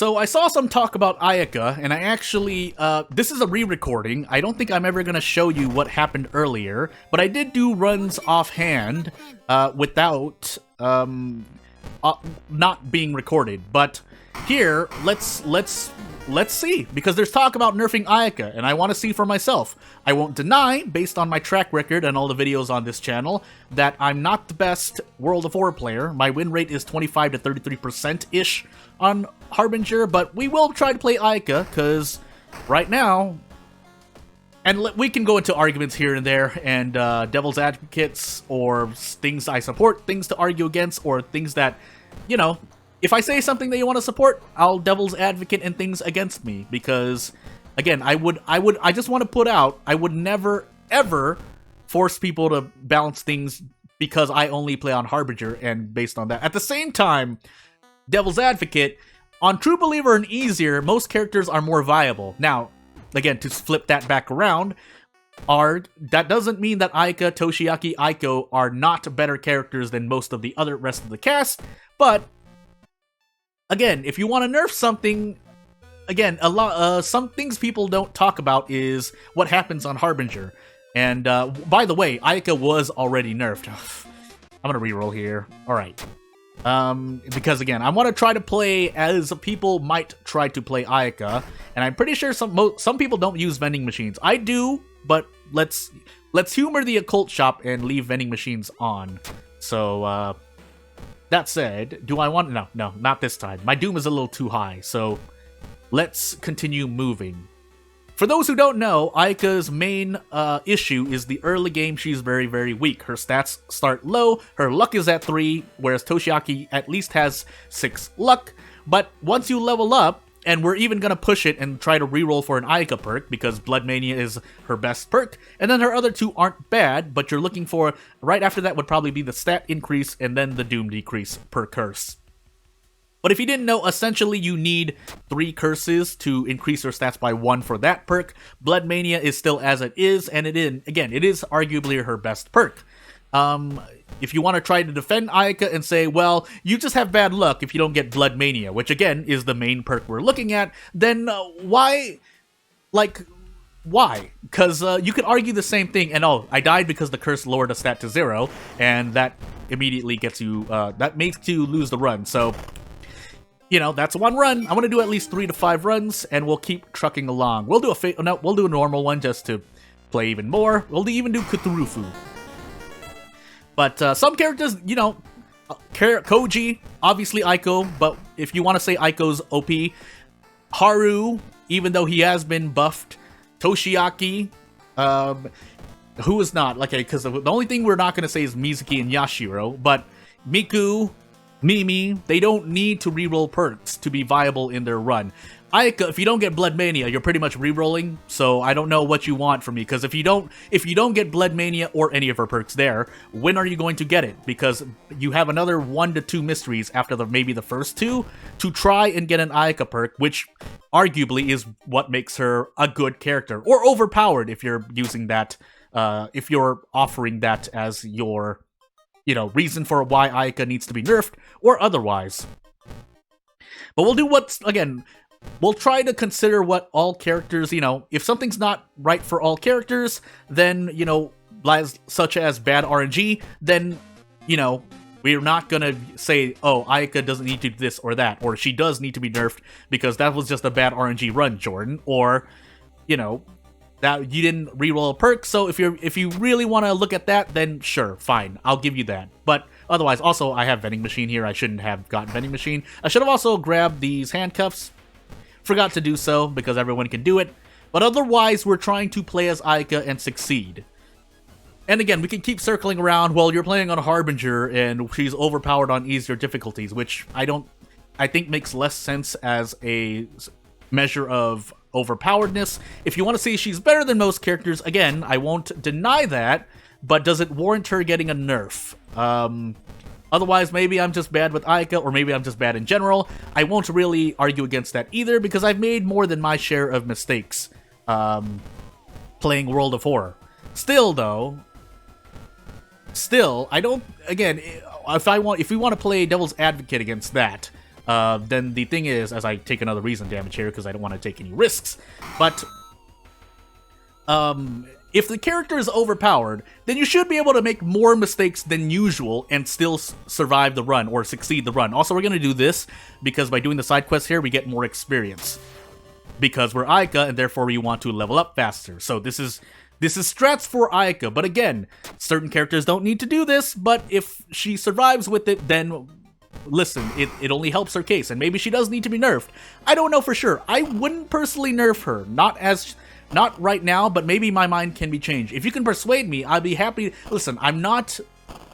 So I saw some talk about Ayaka, and I actually, this is a re-recording. I don't think I'm ever going to show you what happened earlier, but I did do runs offhand, without, not being recorded. But here, let's see, because there's talk about nerfing Ayaka, and I want to see for myself. I won't deny, based on my track record and all the videos on this channel, that I'm not the best World of War player. My win rate is 25 to 33%-ish on Harbinger, but we will try to play Ayaka, because right now, and we can go into arguments here and there, and devil's advocates, or things I support, things to argue against, or things that, you know, if I say something that you want to support, I'll devil's advocate and things against me, because, again, I just want to put out, I would never, ever force people to balance things because I only play on Harbinger, and based on that. At the same time, devil's advocate, on True Believer and easier, most characters are more viable. Now, again, to flip that back around, that doesn't mean that Ayaka, Toshiaki, Aiko are not better characters than most of the other rest of the cast, but again, if you want to nerf something, again, some things people don't talk about is what happens on Harbinger. And by the way, Ayaka was already nerfed. I'm gonna reroll here. All right. Because again, I want to try to play as people might try to play Ayaka, and I'm pretty sure some people don't use vending machines. I do, but let's humor the occult shop and leave vending machines on. So that said, do I want no, not this time. My doom is a little too high, so let's continue moving. For those who don't know, Ayaka's main issue is the early game. She's very, very weak. Her stats start low, her luck is at 3, whereas Toshiaki at least has 6 luck. But once you level up, and we're even going to push it and try to reroll for an Ayaka perk, because Blood Mania is her best perk, and then her other two aren't bad, but you're looking for, right after that would probably be the stat increase and then the doom decrease per curse. But if you didn't know, essentially you need 3 curses to increase your stats by 1 for that perk. Blood Mania is still as it is, and it is arguably her best perk. If you want to try to defend Ayaka and say, well, you just have bad luck if you don't get Blood Mania, which again is the main perk we're looking at, then why? Like, why? Because you could argue the same thing, and I died because the curse lowered a stat to 0, and that immediately gets you, that makes you lose the run, so you know, that's one run. I want to do at least 3 to 5 runs, and we'll keep trucking along. We'll do we'll do a normal one just to play even more. We'll even do Cthulhu. But some characters, you know, Koji, obviously Aiko, but if you want to say Aiko's OP, Haru, even though he has been buffed, Toshiaki, who is not, like, because the only thing we're not going to say is Mizuki and Yashiro, but Miku, Mimi, they don't need to reroll perks to be viable in their run. Ayaka, if you don't get Blood Mania, you're pretty much rerolling, so I don't know what you want from me, because if you don't get Blood Mania or any of her perks there, when are you going to get it? Because you have another 1 to 2 mysteries after maybe the first 2 to try and get an Ayaka perk, which arguably is what makes her a good character, or overpowered if you're using that, if you're offering that as your, you know, reason for why Ayaka needs to be nerfed, or otherwise. But we'll do we'll try to consider what all characters, you know, if something's not right for all characters, then, you know, such as bad RNG, then, you know, we're not gonna say, oh, Ayaka doesn't need to do this or that, or she does need to be nerfed because that was just a bad RNG run, Jordan, or, you know, that you didn't reroll a perk, so if you really want to look at that, then sure, fine, I'll give you that. But otherwise, also, I have vending machine here. I shouldn't have gotten vending machine. I should have also grabbed these handcuffs. Forgot to do so, because everyone can do it. But otherwise, we're trying to play as Ayaka and succeed. And again, we can keep circling around, well, you're playing on Harbinger, and she's overpowered on easier difficulties, which I think makes less sense as a measure of overpoweredness. If you want to say she's better than most characters, again, I won't deny that, but does it warrant her getting a nerf? Otherwise, maybe I'm just bad with Ayaka, or maybe I'm just bad in general. I won't really argue against that either, because I've made more than my share of mistakes playing World of Horror. Still, though, I don't, again, if we want to play devil's advocate against that, then the thing is, as I take another reason damage here because I don't want to take any risks, but if the character is overpowered, then you should be able to make more mistakes than usual and still survive the run or succeed the run. Also, we're going to do this because by doing the side quests here, we get more experience. Because we're Ayaka, and therefore we want to level up faster. So this is strats for Ayaka, but again, certain characters don't need to do this, but if she survives with it, then listen, it only helps her case, and maybe she does need to be nerfed. I don't know for sure. I wouldn't personally nerf her, not right now, but maybe my mind can be changed. If you can persuade me, I'd be happy. Listen, I'm not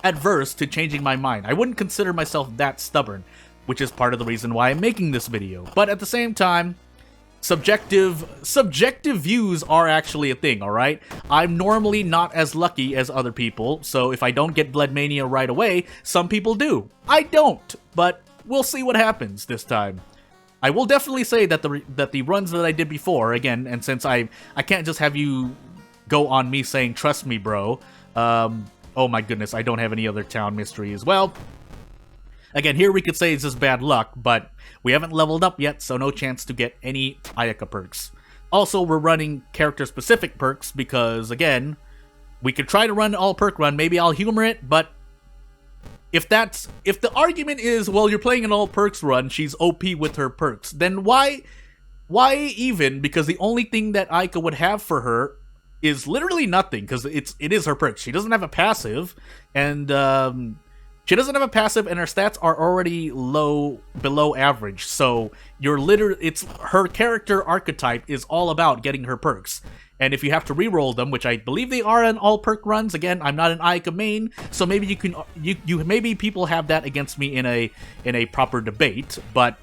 adverse to changing my mind. I wouldn't consider myself that stubborn, which is part of the reason why I'm making this video. But at the same time, subjective views are actually a thing, alright? I'm normally not as lucky as other people, so if I don't get Blood Mania right away, some people do. I don't, but we'll see what happens this time. I will definitely say that the runs that I did before, again, and since I can't just have you go on me saying, trust me, bro, oh my goodness, I don't have any other town mystery as well. Again, here we could say it's just bad luck, but we haven't leveled up yet, so no chance to get any Ayaka perks. Also, we're running character-specific perks because, again, we could try to run all perk run. Maybe I'll humor it, but if the argument is, well, you're playing an all perks run, she's OP with her perks, then why even? Because the only thing that Ayaka would have for her is literally nothing, because it is her perks. She doesn't have a passive, and she doesn't have a passive, and her stats are already below average. So it's her character archetype is all about getting her perks. And if you have to reroll them, which I believe they are in all perk runs, again, I'm not an Ayaka main, so maybe maybe people have that against me in a proper debate. But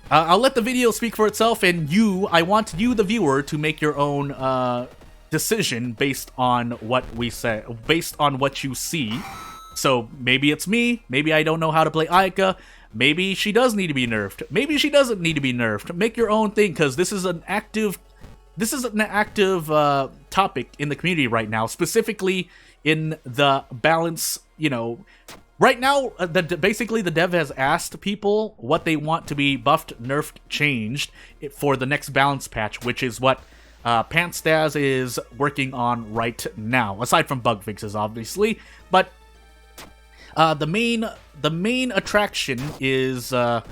I'll let the video speak for itself, and I want you, the viewer, to make your own decision based on what we say, based on what you see. So maybe it's me, maybe I don't know how to play Ayaka, maybe she does need to be nerfed, maybe she doesn't need to be nerfed. Make your own thing, because this is an active topic in the community right now, specifically in the balance, right now, basically the dev has asked people what they want to be buffed, nerfed, changed for the next balance patch, which is what Pantstaz is working on right now, aside from bug fixes, obviously. But the main attraction is that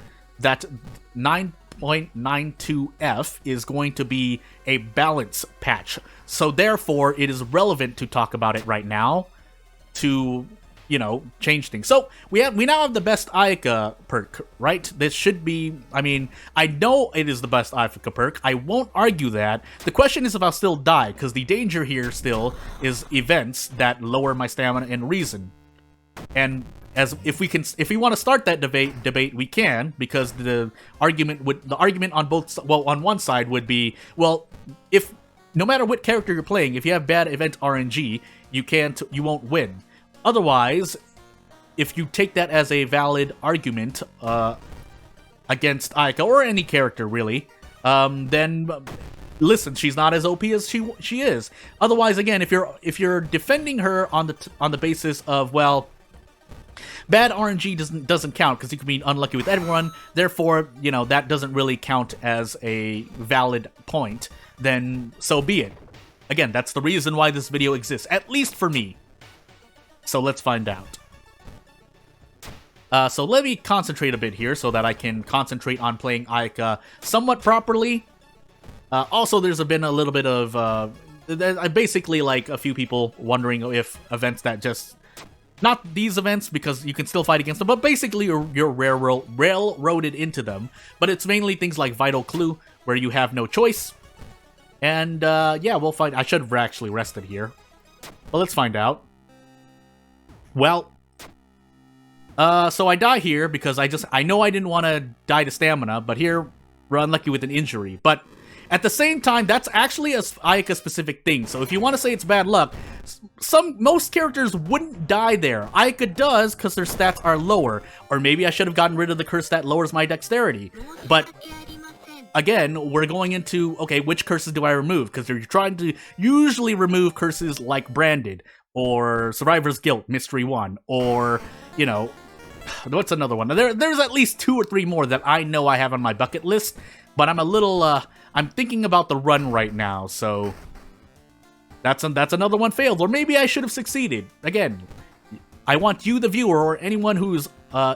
9.92F is going to be a balance patch. So therefore, it is relevant to talk about it right now to, change things. So we now have the best Ayaka perk, right? This should be, I know it is the best Ayaka perk. I won't argue that. The question is if I'll still die, because the danger here still is events that lower my stamina and reason. And if we want to start that debate, we can, because the argument on on one side would be, well, if no matter what character you're playing, if you have bad event RNG, you won't win. Otherwise, if you take that as a valid argument against Ayaka or any character really, then listen, she's not as OP as she is. Otherwise, again, if you're defending her on the basis of, well, bad RNG doesn't count because you can be unlucky with everyone, therefore, that doesn't really count as a valid point, then so be it. Again, that's the reason why this video exists, at least for me. So let's find out. So let me concentrate a bit here so that I can concentrate on playing Ayaka somewhat properly. Also, there's been a little bit of, basically like a few people wondering if events that just, not these events because you can still fight against them, but basically you're railroaded into them. But it's mainly things like Vital Clue, where you have no choice. And yeah, we'll find. I should have actually rested here, but let's find out. Well, so I die here because I know I didn't want to die to stamina, but here we're unlucky with an injury. But at the same time, that's actually a Ayaka specific thing. So if you want to say it's bad luck, most characters wouldn't die there. Ayaka does because their stats are lower. Or maybe I should have gotten rid of the curse that lowers my dexterity. But again, we're going into, okay, which curses do I remove? Because you're trying to usually remove curses like Branded, or Survivor's Guilt, Mystery 1, or, what's another one? There's at least 2 or 3 more that I know I have on my bucket list, but I'm a little, I'm thinking about the run right now, so that's another one failed, or maybe I should have succeeded. Again, I want you, the viewer, or anyone who's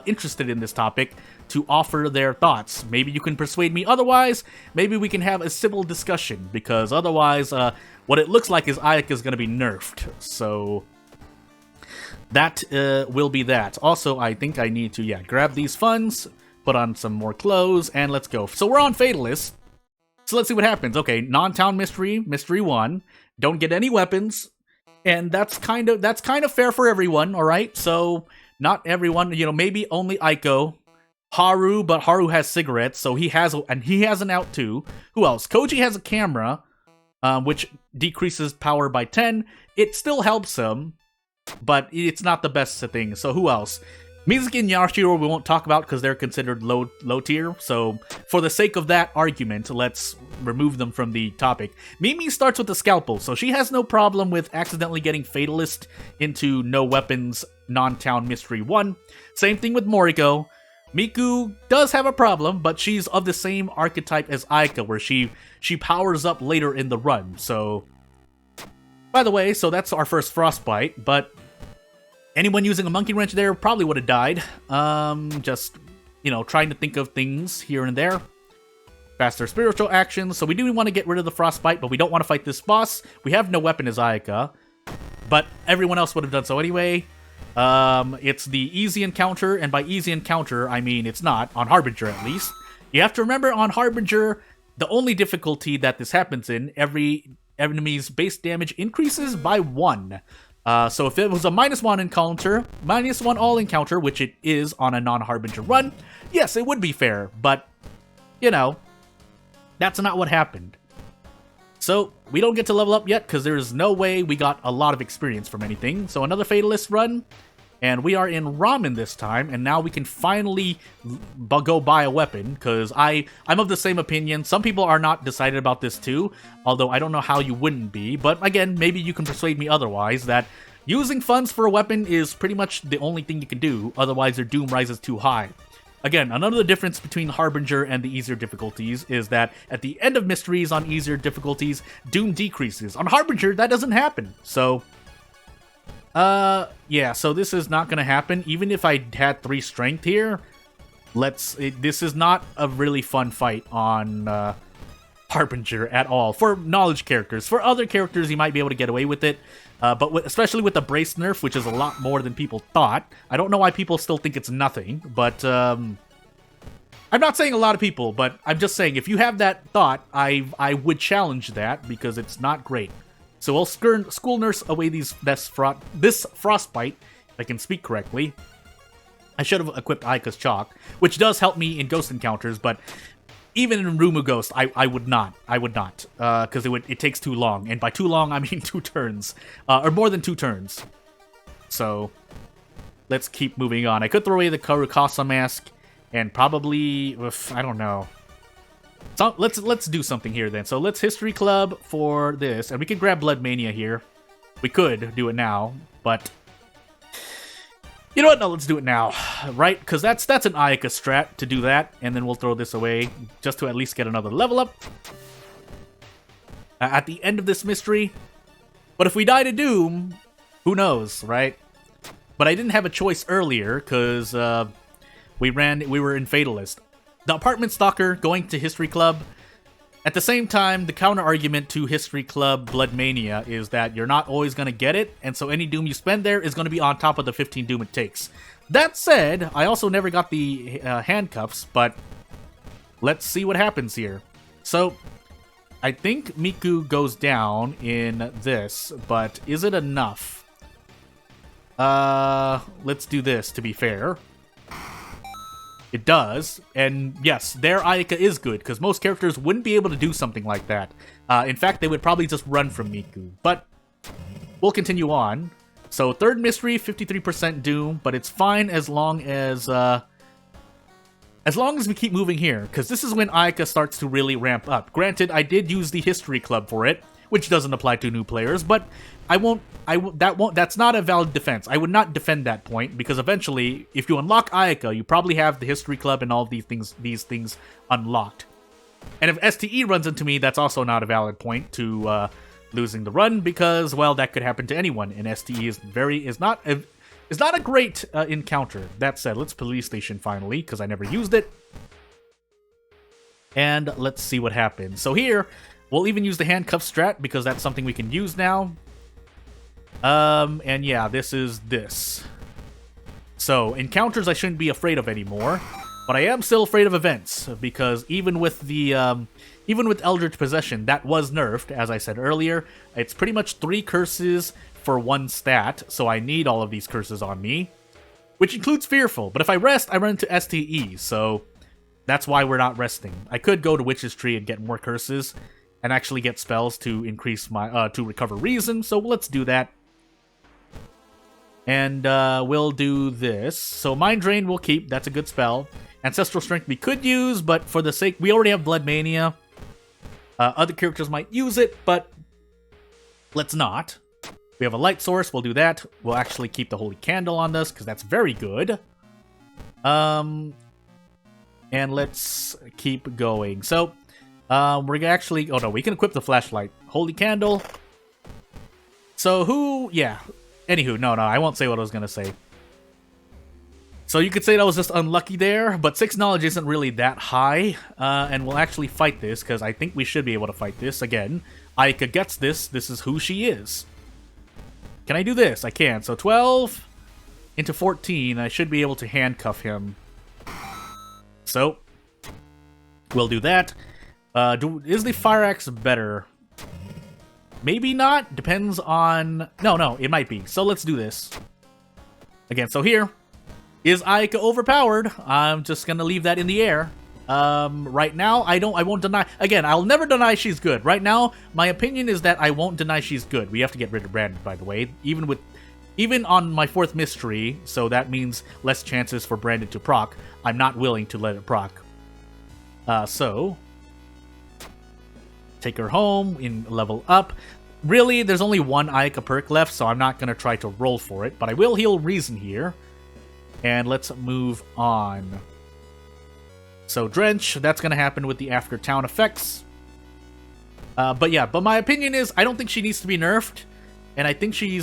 interested in this topic to offer their thoughts. Maybe you can persuade me otherwise, maybe we can have a civil discussion, because otherwise, what it looks like is Ayaka is going to be nerfed, so that will be that. Also, I think I need to, grab these funds, put on some more clothes, and let's go. So we're on Fatalist, so let's see what happens. Okay, non-town mystery, mystery 1, don't get any weapons, and that's kind of fair for everyone, alright? So, not everyone, you know, maybe only Aiko, Haru, but Haru has cigarettes, so he has an out too. Who else? Koji has a camera, which decreases power by 10. It still helps him, but it's not the best thing. So who else? Mizuki and Yashiro we won't talk about because they're considered low tier. So for the sake of that argument, let's remove them from the topic. Mimi starts with the scalpel, so she has no problem with accidentally getting Fatalist into no weapons non-town mystery 1. Same thing with Moriko. Miku does have a problem, but she's of the same archetype as Ayaka, where she powers up later in the run, so... By the way, so that's our first frostbite, but anyone using a monkey wrench there probably would have died. Just, you know, trying to think of things here and there. Faster spiritual actions, so we do want to get rid of the frostbite, but we don't want to fight this boss. We have no weapon as Ayaka, but everyone else would have done so anyway. It's the easy encounter, and by easy encounter, I mean it's not, on Harbinger at least. You have to remember, on Harbinger, the only difficulty that this happens in, every enemy's base damage increases by 1. So if it was a -1 encounter, -1 all encounter, which it is on a non-Harbinger run, yes, it would be fair, but, you know, that's not what happened. So, we don't get to level up yet, because there's no way we got a lot of experience from anything. So another Fatalist run, and we are in Ramen this time, and now we can finally go buy a weapon, because I'm of the same opinion. Some people are not decided about this too, although I don't know how you wouldn't be, but again, maybe you can persuade me otherwise, that using funds for a weapon is pretty much the only thing you can do, otherwise your doom rises too high. Again, another difference between Harbinger and the easier difficulties is that at the end of mysteries on easier difficulties, doom decreases. On Harbinger, that doesn't happen, so... yeah, so this is not gonna happen. Even if I had 3 strength here, this is not a really fun fight on, Harbinger at all. For knowledge characters. For other characters, you might be able to get away with it. But especially with the brace nerf, which is a lot more than people thought. I don't know why people still think it's nothing, but, I'm not saying a lot of people, but I'm just saying, if you have that thought, I would challenge that, because it's not great. So we'll school nurse away this frostbite, if I can speak correctly. I should have equipped Ayaka's chalk, which does help me in ghost encounters, but even in Rumu Ghost, I would not. Because it takes too long, and by too long, I mean 2 turns. Or more than 2 turns. So, let's keep moving on. I could throw away the Karukasa mask, and probably, I don't know. So let's do something here then. So let's History Club for this, and we can grab Blood Mania here. We could do it now, but you know what? No, let's do it now, right? Because that's an Ayaka strat to do that, and then we'll throw this away just to at least get another level up at the end of this mystery. But if we die to Doom, who knows, right? But I didn't have a choice earlier because we were in Fatalist. The Apartment Stalker going to History Club. At the same time, the counter-argument to History Club Blood Mania is that you're not always going to get it, and so any Doom you spend there is going to be on top of the 15 Doom it takes. That said, I also never got the handcuffs, but let's see what happens here. So, I think Miku goes down in this, but is it enough? Let's do this, to be fair. It does, and yes, their Ayaka is good, because most characters wouldn't be able to do something like that. In fact, they would probably just run from Miku, but we'll continue on. So, third mystery, 53% Doom, but it's fine as long as we keep moving here, because this is when Ayaka starts to really ramp up. Granted, I did use the History Club for it, which doesn't apply to new players, but that's not a valid defense. I would not defend that point, because eventually, if you unlock Ayaka, you probably have the History Club and all these things unlocked. And if STE runs into me, that's also not a valid point to losing the run, because, well, that could happen to anyone, and STE is not a great encounter. That said, let's police station finally, because I never used it. And let's see what happens. So here, we'll even use the handcuff strat, because that's something we can use now. And yeah, this is this. So, encounters I shouldn't be afraid of anymore, but I am still afraid of events, because even with Eldritch Possession, that was nerfed, as I said earlier. It's pretty much 3 curses for 1 stat, so I need all of these curses on me, which includes Fearful, but if I rest, I run into STE, so that's why we're not resting. I could go to Witch's Tree and get more curses, and actually get spells to increase my, to recover reason, so let's do that. And we'll do this. So Mind Drain we'll keep, that's a good spell. Ancestral Strength we could use, but for the sake, we already have Blood Mania. Other characters might use it, but let's not. We have a Light Source, we'll do that. We'll actually keep the Holy Candle on this, because that's very good. And let's keep going. So, we're gonna actually... Oh no, we can equip the Flashlight. Holy Candle. So who... Yeah. Anywho, no, I won't say what I was gonna say. So you could say that was just unlucky there, but 6 knowledge isn't really that high, and we'll actually fight this, because I think we should be able to fight this. Again, Ayaka gets this. This is who she is. Can I do this? I can. So 12 into 14, I should be able to handcuff him. So, we'll do that. Is the Fire Axe better? Maybe not. Depends on... No, it might be. So let's do this. Again, so here... Is Ayaka overpowered? I'm just gonna leave that in the air. Right now, I won't deny... Again, I'll never deny she's good. Right now, my opinion is that I won't deny she's good. We have to get rid of Brandon, by the way. Even on my 4th mystery, so that means less chances for Brandon to proc, I'm not willing to let it proc. So... Take her home in level up. Really, there's only 1 Ayaka perk left, so I'm not going to try to roll for it, but I will heal Reason here. And let's move on. So Drench, that's going to happen with the After Town effects. But my opinion is, I don't think she needs to be nerfed, and I think she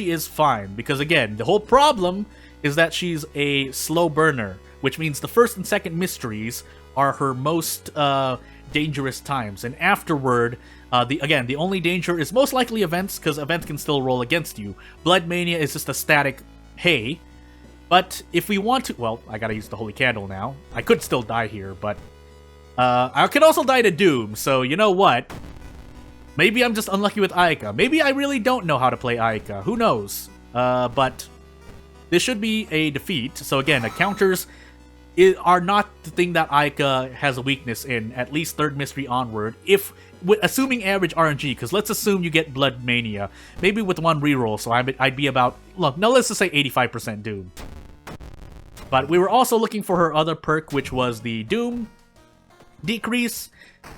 is fine, because again, the whole problem is that she's a slow burner, which means the 1st and 2nd mysteries are her most dangerous times, and afterward, the only danger is most likely events, because events can still roll against you. Blood Mania is just a static, hey. But if we want to... Well, I gotta use the Holy Candle now. I could still die here, but... I could also die to Doom, so you know what? Maybe I'm just unlucky with Ayaka. Maybe I really don't know how to play Ayaka. Who knows? But... This should be a defeat. So again, the counters are not the thing that Ayaka has a weakness in, at least 3rd mystery onward. Assuming average RNG, because let's assume you get Blood Mania. Maybe with 1 reroll, so I'd be about... Look, no, let's just say 85% Doom. But we were also looking for her other perk, which was the Doom decrease.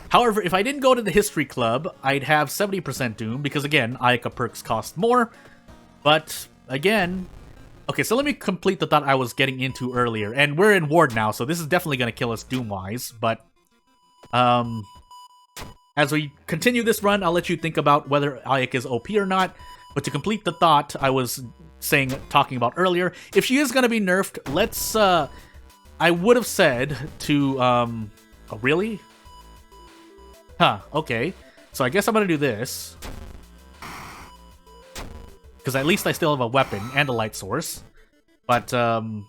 However, if I didn't go to the History Club, I'd have 70% Doom, because again, Ayaka perks cost more. But, again... Okay, so let me complete the thought I was getting into earlier. And we're in Ward now, so this is definitely going to kill us Doom-wise. But, as we continue this run, I'll let you think about whether Ayaka is OP or not. But to complete the thought I was talking about earlier, if she is going to be nerfed, let's, I would have said to, oh, really? Huh, okay. So I guess I'm going to do this. Because at least I still have a weapon and a light source. But, oh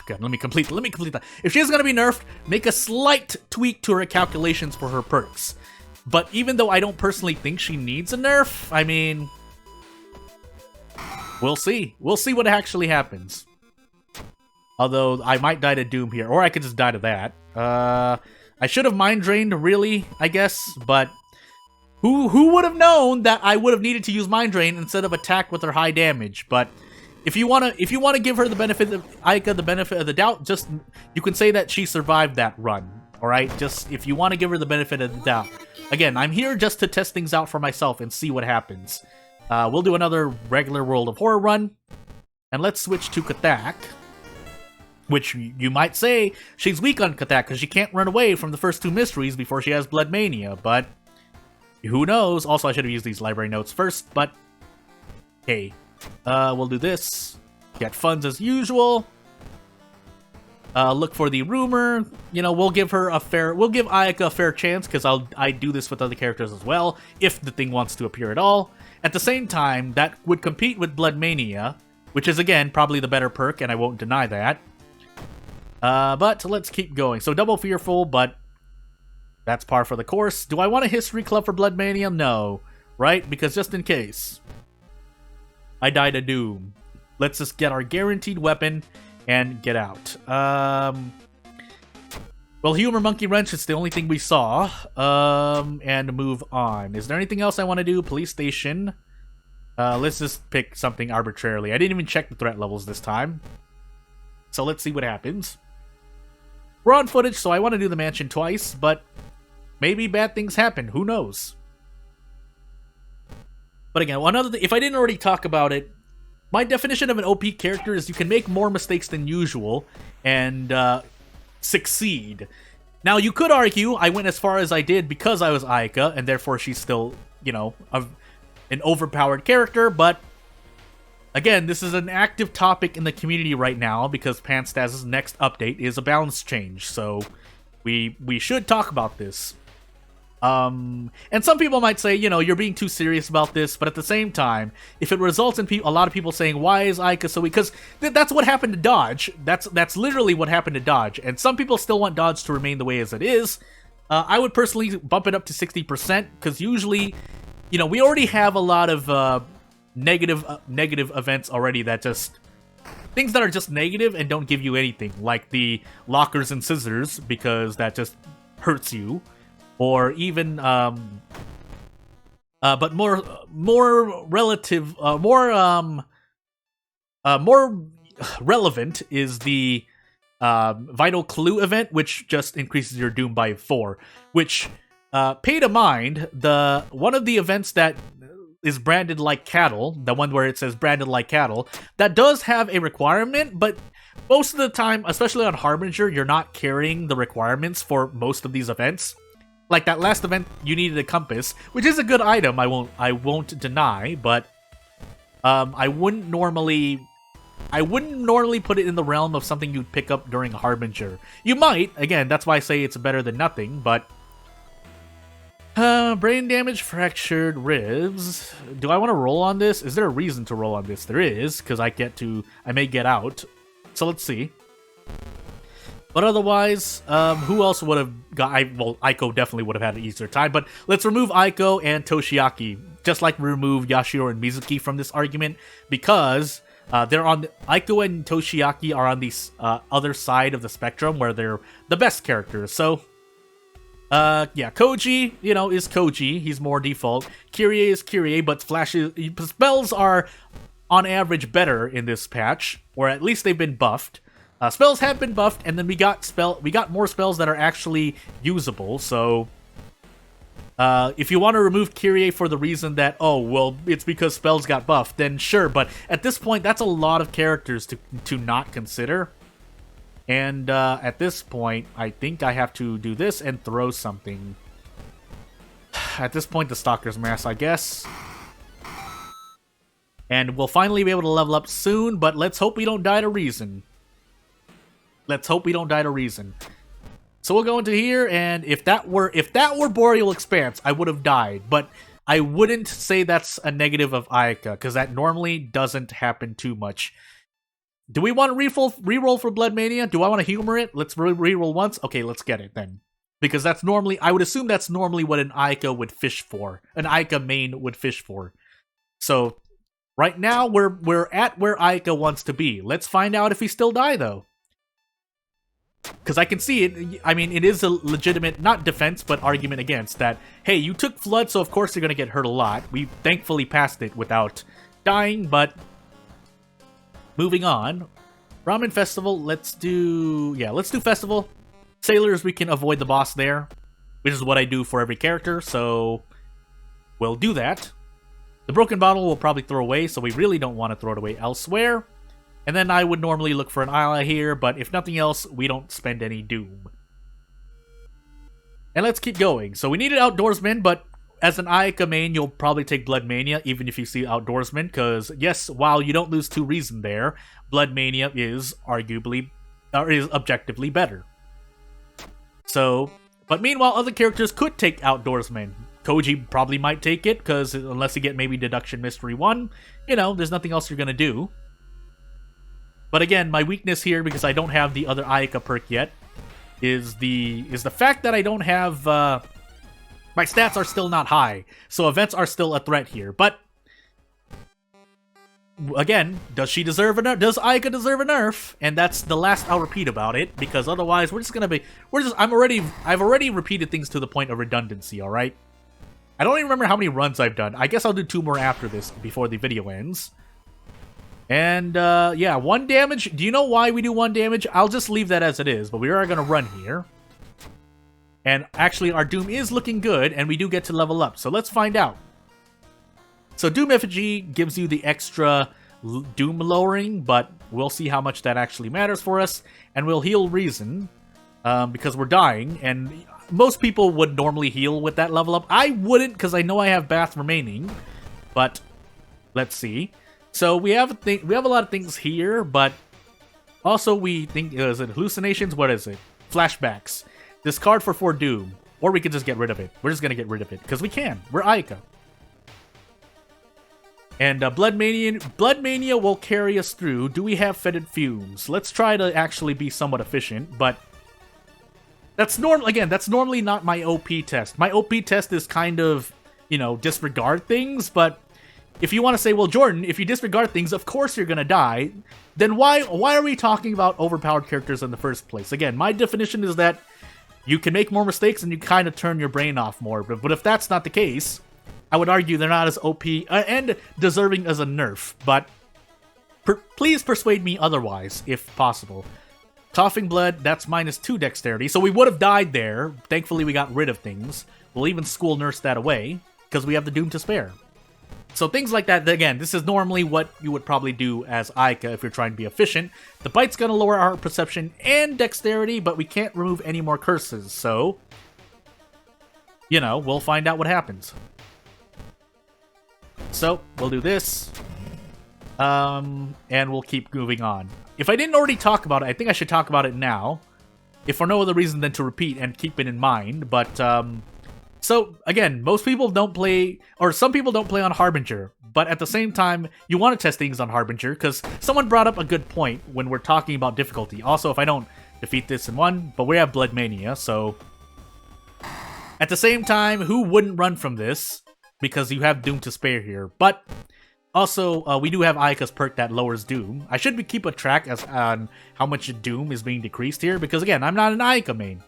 God, let me complete that. If she is going to be nerfed, make a slight tweak to her calculations for her perks. But even though I don't personally think she needs a nerf, I mean... We'll see. We'll see what actually happens. Although, I might die to Doom here, or I could just die to that. I should have Mind Drained, really, I guess, but... Who would have known that I would have needed to use Mind Drain instead of attack with her high damage? But if you wanna give her the benefit of Ayaka the benefit of the doubt, just you can say that she survived that run. Alright, just if you want to give her the benefit of the doubt. Again, I'm here just to test things out for myself and see what happens. We'll do another regular World of Horror run. And let's switch to Kathak. Which you might say she's weak on Kathak because she can't run away from the first two mysteries before she has Blood Mania, but who knows? Also, I should have used these library notes first, but hey. We'll do this. Get funds as usual. Look for the rumor. You know, we'll give Ayaka a fair chance because I do this with other characters as well, if the thing wants to appear at all. At the same time, that would compete with Blood Mania, which is, again, probably the better perk, and I won't deny that. But let's keep going. So double fearful, but that's par for the course. Do I want a history club for Blood Mania? No. Right? Because just in case I die to Doom. Let's just get our guaranteed weapon and get out. Well, Humor Monkey Wrench is the only thing we saw. And move on. Is there anything else I want to do? Police station. Let's just pick something arbitrarily. I didn't even check the threat levels this time. So let's see what happens. We're on footage, so I want to do the mansion twice, but maybe bad things happen. Who knows? But again, another thing, if I didn't already talk about it, my definition of an OP character is you can make more mistakes than usual and succeed. Now, you could argue I went as far as I did because I was Ayaka, and therefore she's still, you know, an overpowered character, but again, this is an active topic in the community right now because Panstas's next update is a balance change, so we should talk about this. And some people might say, you know, you're being too serious about this, but at the same time, if it results in a lot of people saying, why is Ayaka so weak? Because that's what happened to Dodge. That's literally what happened to Dodge, and some people still want Dodge to remain the way as it is. I would personally bump it up to 60%, because usually, you know, we already have a lot of negative events already that just things that are just negative and don't give you anything, like the lockers and scissors, because that just hurts you, or even but more relevant is the Vital Clue event, which just increases your doom by 4, which pay to mind one of the events that is branded like cattle, the one where it says branded like cattle, that does have a requirement, but most of the time, especially on Harbinger, you're not carrying the requirements for most of these events. Like that last event, you needed a compass, which is a good item, I won't deny, but I wouldn't normally put it in the realm of something you'd pick up during Harbinger. You might, again, that's why I say it's better than nothing, but brain damage, fractured ribs. Do I want to roll on this? Is there a reason to roll on this? There is, because I may get out. So let's see. But otherwise, who else would have got... well, Aiko definitely would have had an easier time, but let's remove Aiko and Toshiaki, just like remove Yashiro and Mizuki from this argument, because they're on... Aiko and Toshiaki are on the other side of the spectrum, where they're the best characters, so... yeah, Koji, you know, is Koji. He's more default. Kyrie is Kyrie, but spells are, on average, better in this patch, or at least they've been buffed. Spells have been buffed, and then we got more spells that are actually usable, so... if you want to remove Kyrie for the reason that, oh, well, it's because spells got buffed, then sure, but at this point, that's a lot of characters to not consider. And at this point, I think I have to do this and throw something. At this point, the Stalker's Mask, I guess. And we'll finally be able to level up soon, but let's hope we don't die to Reason. Let's hope we don't die to Reason. So we'll go into here, and if that were Boreal Expanse, I would have died. But I wouldn't say that's a negative of Ayaka, because that normally doesn't happen too much. Do we want to reroll for Blood Mania? Do I want to humor it? Let's reroll once? Okay, let's get it then. Because that's normally... I would assume that's normally what an Ayaka would fish for. An Ayaka main would fish for. So, right now, we're at where Ayaka wants to be. Let's find out if we still die, though. Because I can see it. I mean, it is a legitimate, not defense, but argument against that. Hey, you took Flood, so of course you're going to get hurt a lot. We thankfully passed it without dying, but... Moving on. Ramen Festival, let's do... Yeah, let's do Festival. Sailors, we can avoid the boss there, which is what I do for every character, so we'll do that. The broken bottle we'll probably throw away, so we really don't want to throw it away elsewhere. And then I would normally look for an ally here, but if nothing else, we don't spend any doom. And let's keep going. So we needed Outdoorsman, but as an Ayaka main, you'll probably take Blood Mania, even if you see Outdoorsman, because yes, while you don't lose 2 reason there, Blood Mania is arguably, or is objectively better. So, but meanwhile, other characters could take Outdoorsman. Koji probably might take it, because unless you get maybe Deduction Mystery 1, you know, there's nothing else you're going to do. But again, my weakness here, because I don't have the other Ayaka perk yet, is the fact that I don't have... my stats are still not high, so events are still a threat here. But again, does she deserve a nerf? Does Ayaka deserve a nerf? And that's the last I'll repeat about it, because otherwise we're just gonna be... I've already repeated things to the point of redundancy, alright? I don't even remember how many runs I've done. I guess I'll do 2 more after this, before the video ends. And, yeah, 1 damage. Do you know why we do 1 damage? I'll just leave that as it is, but we are gonna run here. And actually, our Doom is looking good, and we do get to level up. So let's find out. So Doom Effigy gives you the extra Doom lowering, but we'll see how much that actually matters for us. And we'll heal Reason, because we're dying. And most people would normally heal with that level up. I wouldn't, because I know I have Bath remaining. But let's see. So we have a lot of things here, but also we think, is it hallucinations? What is it? Flashbacks. Discard for 4 Doom. Or we could just get rid of it. We're just going to get rid of it. Because we can. We're Ayaka. And Blood Mania will carry us through. Do we have Fetid Fumes? Let's try to actually be somewhat efficient. But that's normally not my OP test. My OP test is kind of, you know, disregard things. But if you want to say, well, Jordan, if you disregard things, of course you're going to die. Then why are we talking about overpowered characters in the first place? Again, my definition is that you can make more mistakes and you kind of turn your brain off more. But if that's not the case, I would argue they're not as OP and deserving as a nerf. But please persuade me otherwise, if possible. Coughing Blood, that's -2 dexterity. So we would have died there. Thankfully, we got rid of things. We'll even school nurse that away, because we have the Doom to spare. So things like that, again, this is normally what you would probably do as Ayaka if you're trying to be efficient. The Bite's going to lower our perception and dexterity, but we can't remove any more curses, so... you know, we'll find out what happens. So, we'll do this. And we'll keep moving on. If I didn't already talk about it, I think I should talk about it now. If for no other reason than to repeat and keep it in mind, but... So, again, most people don't play, or some people don't play on Harbinger, but at the same time, you want to test things on Harbinger, because someone brought up a good point when we're talking about difficulty. Also, if I don't defeat this in 1, but we have Blood Mania, so... At the same time, who wouldn't run from this? Because you have Doom to spare here, but... Also, we do have Ayaka's perk that lowers Doom. I should keep a track on how much Doom is being decreased here, because again, I'm not an Ayaka main.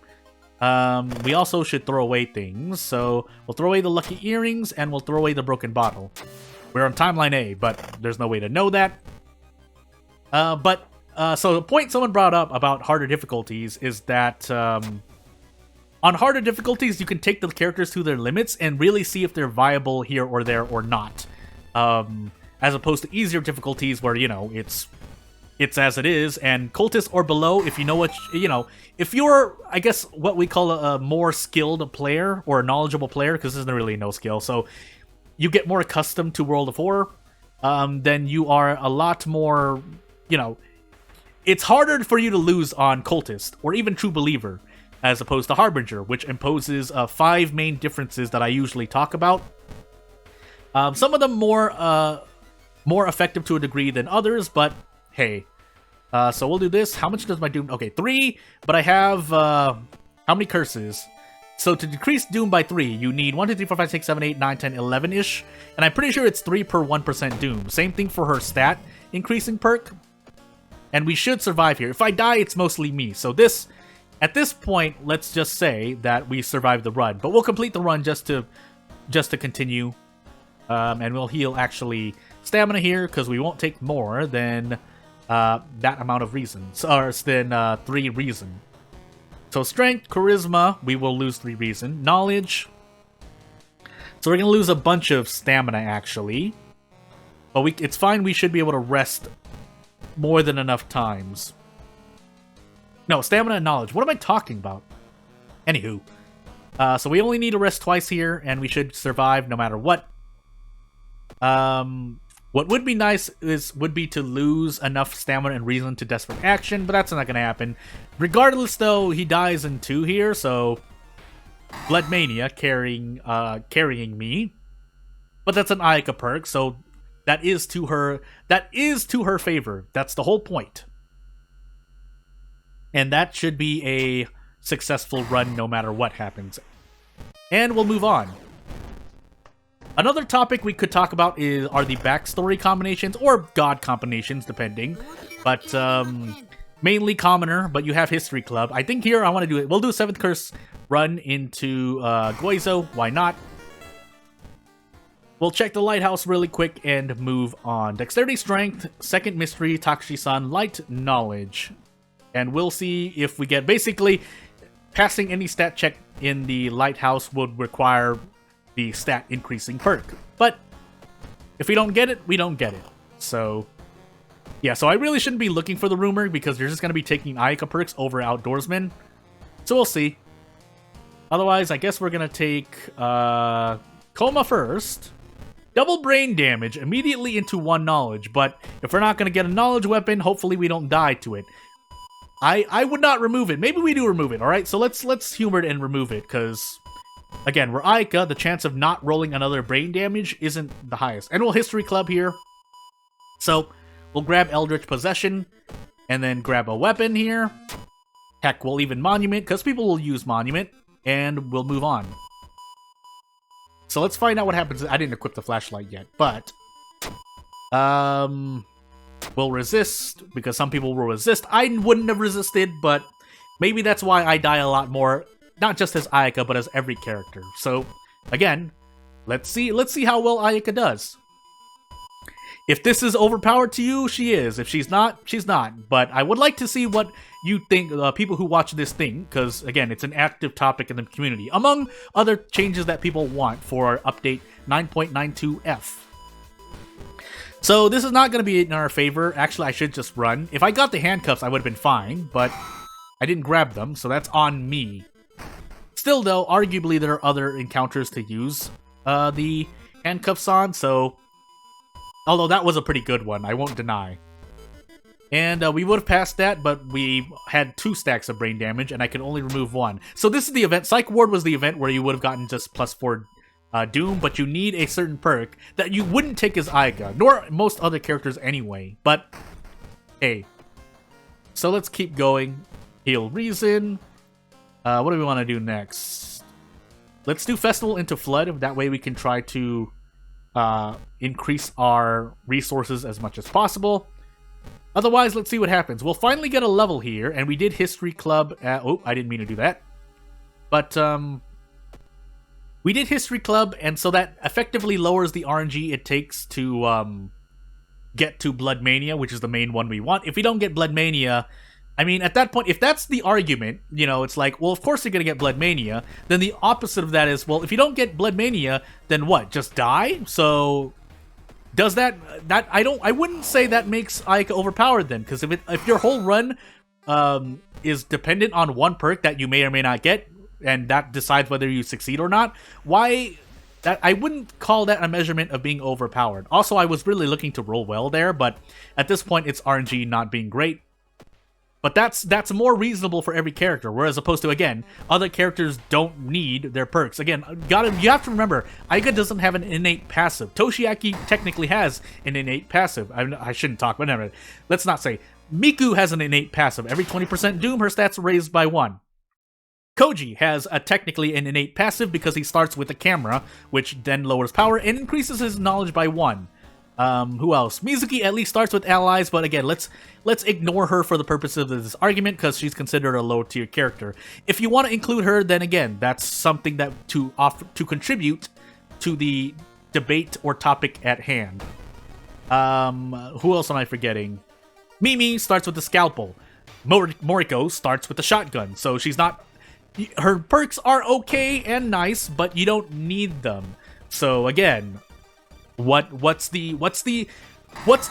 We also should throw away things, so we'll throw away the lucky earrings, and we'll throw away the broken bottle. We're on timeline A, but there's no way to know that. So the point someone brought up about harder difficulties is that, on harder difficulties, you can take the characters to their limits and really see if they're viable here or there or not. As opposed to easier difficulties where, you know, it's as it is, and cultist or below, if you know what, you know, if you're, I guess, what we call a more skilled player, or a knowledgeable player, because there's really no skill, so you get more accustomed to World of Horror, then you are a lot more, you know, it's harder for you to lose on cultist, or even True Believer, as opposed to Harbinger, which imposes 5 main differences that I usually talk about. Some of them more effective to a degree than others, but hey. So we'll do this. How much does my Doom... Okay, 3, but I have, how many curses? So to decrease Doom by 3, you need 1, 2, 3, 4, 5, 6, 7, 8, 9, 10, 11-ish. And I'm pretty sure it's 3 per 1% Doom. Same thing for her stat increasing perk. And we should survive here. If I die, it's mostly me. So this... At this point, let's just say that we survived the run. But we'll complete the run just to continue. And we'll heal, actually, stamina here, because we won't take more than... that amount of reasons, or than 3 reason. So strength, charisma, we will lose 3 reason. Knowledge. So we're going to lose a bunch of stamina, actually. But it's fine, we should be able to rest more than enough times. No, stamina and knowledge. What am I talking about? Anywho. So we only need to rest twice here, and we should survive no matter what. What would be nice would be to lose enough stamina and reason to desperate action, but that's not going to happen. Regardless, though, he dies in 2 here, so Blood Mania carrying me. But that's an Ayaka perk, so that is to her favor. That's the whole point. And that should be a successful run no matter what happens. And we'll move on. Another topic we could talk about are the backstory combinations, or god combinations, depending. But mainly commoner, but you have History Club. I think here I want to do it. We'll do a 7th Curse run into Goizo. Why not? We'll check the Lighthouse really quick and move on. Dexterity, Strength, 2nd Mystery, Takashi-san, Light, Knowledge. And we'll see if we get... Basically, passing any stat check in the Lighthouse would require the stat increasing perk. But if we don't get it, we don't get it. So, yeah, so I really shouldn't be looking for the rumor because they're just going to be taking Ayaka perks over Outdoorsman. So we'll see. Otherwise, I guess we're going to take Coma first. Double brain damage immediately into 1 knowledge, but if we're not going to get a knowledge weapon, hopefully we don't die to it. I would not remove it. Maybe we do remove it, alright? So let's humor it and remove it, because... Again, we're Ayaka, the chance of not rolling another brain damage isn't the highest. And we'll History Club here. So, we'll grab Eldritch Possession, and then grab a weapon here. Heck, we'll even Monument, because people will use Monument, and we'll move on. So let's find out what happens. I didn't equip the flashlight yet, but... We'll resist, because some people will resist. I wouldn't have resisted, but maybe that's why I die a lot more. Not just as Ayaka, but as every character. So, again, let's see how well Ayaka does. If this is overpowered to you, she is. If she's not, she's not. But I would like to see what you think, people who watch this thing, because, again, it's an active topic in the community, among other changes that people want for update 9.92F. So, this is not going to be in our favor. Actually, I should just run. If I got the handcuffs, I would have been fine, but I didn't grab them, so that's on me. Still, though, arguably there are other encounters to use the handcuffs on, so... Although that was a pretty good one, I won't deny. And we would have passed that, but we had 2 stacks of brain damage, and I could only remove 1. So this is the event. Psych Ward was the event where you would have gotten just +4 Doom, but you need a certain perk that you wouldn't take as Ayaka, nor most other characters anyway. But, hey. So let's keep going. Heal Reason... what do we want to do next? Let's do Festival into Flood. That way we can try to increase our resources as much as possible. Otherwise, let's see what happens. We'll finally get a level here, and we did History Club. Oh, I didn't mean to do that. But we did History Club, and so that effectively lowers the RNG it takes to get to Blood Mania, which is the main one we want. If we don't get Blood Mania... I mean, at that point, if that's the argument, you know, it's like, well, of course you're going to get Blood Mania. Then the opposite of that is, well, if you don't get Blood Mania, then what? Just die? So, does that I wouldn't say that makes Ayaka overpowered then, because if your whole run is dependent on one perk that you may or may not get, and that decides whether you succeed or not, why... I wouldn't call that a measurement of being overpowered. Also, I was really looking to roll well there, but at this point, it's RNG not being great. But that's more reasonable for every character, whereas opposed to, again, other characters don't need their perks. Again, you have to remember, Ayaka doesn't have an innate passive. Toshiaki technically has an innate passive. I shouldn't talk, whatever. Let's not say. Miku has an innate passive. Every 20% Doom, her stats are raised by 1. Koji has technically an innate passive because he starts with a camera, which then lowers power and increases his knowledge by 1. Who else? Mizuki at least starts with allies, but again, let's ignore her for the purpose of this argument because she's considered a low tier character. If you want to include her, then again, that's something that to contribute to the debate or topic at hand. Who else am I forgetting? Mimi starts with the scalpel. Moriko starts with the shotgun, so she's not... Her perks are okay and nice, but you don't need them. So again, what's the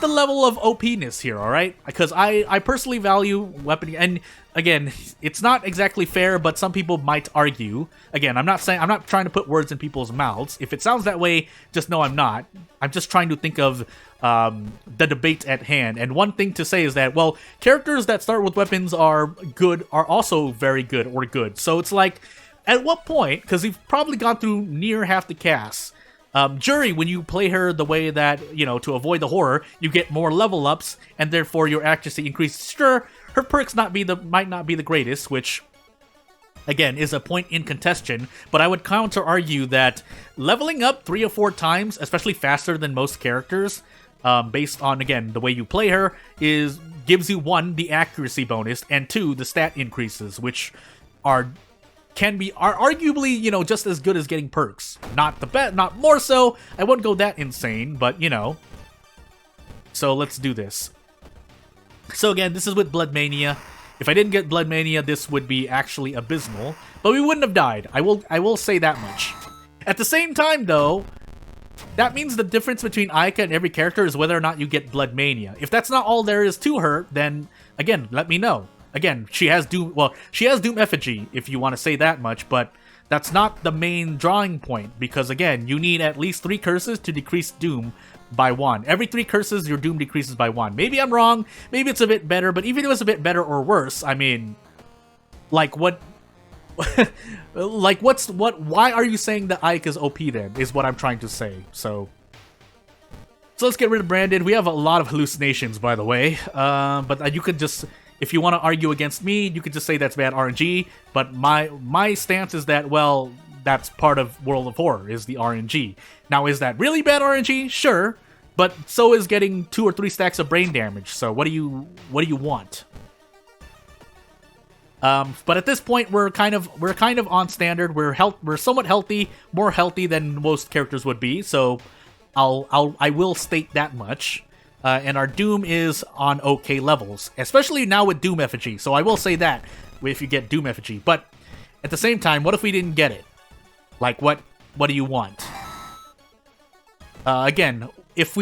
level of OP-ness here, alright? Because I personally value weapon, and again, it's not exactly fair, but some people might argue. Again, I'm not trying to put words in people's mouths. If it sounds that way, just know I'm not. I'm just trying to think of the debate at hand. And one thing to say is that, well, characters that start with weapons are also very good or good. So it's like, at what point, because you've probably gone through near half the cast, Jury, when you play her the way that, you know, to avoid the horror, you get more level ups, and therefore your accuracy increases. Sure, her perks might not be the greatest, which, again, is a point in contention, but I would counter argue that leveling up 3 or 4 times, especially faster than most characters, based on, again, the way you play her, gives you 1, the accuracy bonus, and 2, the stat increases, which are arguably, you know, just as good as getting perks. Not more so. I wouldn't go that insane, but, you know. So let's do this. So again, this is with Blood Mania. If I didn't get Blood Mania, this would be actually abysmal, but we wouldn't have died. I will say that much. At the same time, though, that means the difference between Ayaka and every character is whether or not you get Blood Mania. If that's not all there is to her, then, again, let me know. Again, she has Doom Effigy, if you want to say that much, but that's not the main drawing point, because, again, you need at least 3 curses to decrease Doom by 1. Every 3 curses, your Doom decreases by 1. Maybe I'm wrong, maybe it's a bit better, but even if it was a bit better or worse, I mean, like, what... like, why are you saying that Ayaka's OP then, is what I'm trying to say, so let's get rid of Brandon. We have a lot of hallucinations, by the way, but you could just... If you want to argue against me, you could just say that's bad RNG, but my stance is that, well, that's part of World of Horror, is the RNG. Now, is that really bad RNG? Sure, but so is getting 2 or 3 stacks of brain damage, so what do you want? But at this point, we're kind of on standard. We're somewhat healthy, more healthy than most characters would be, so I will state that much. And our Doom is on okay levels, especially now with Doom Effigy. So I will say that if you get Doom Effigy, but at the same time, what if we didn't get it? Like, what do you want? Again, if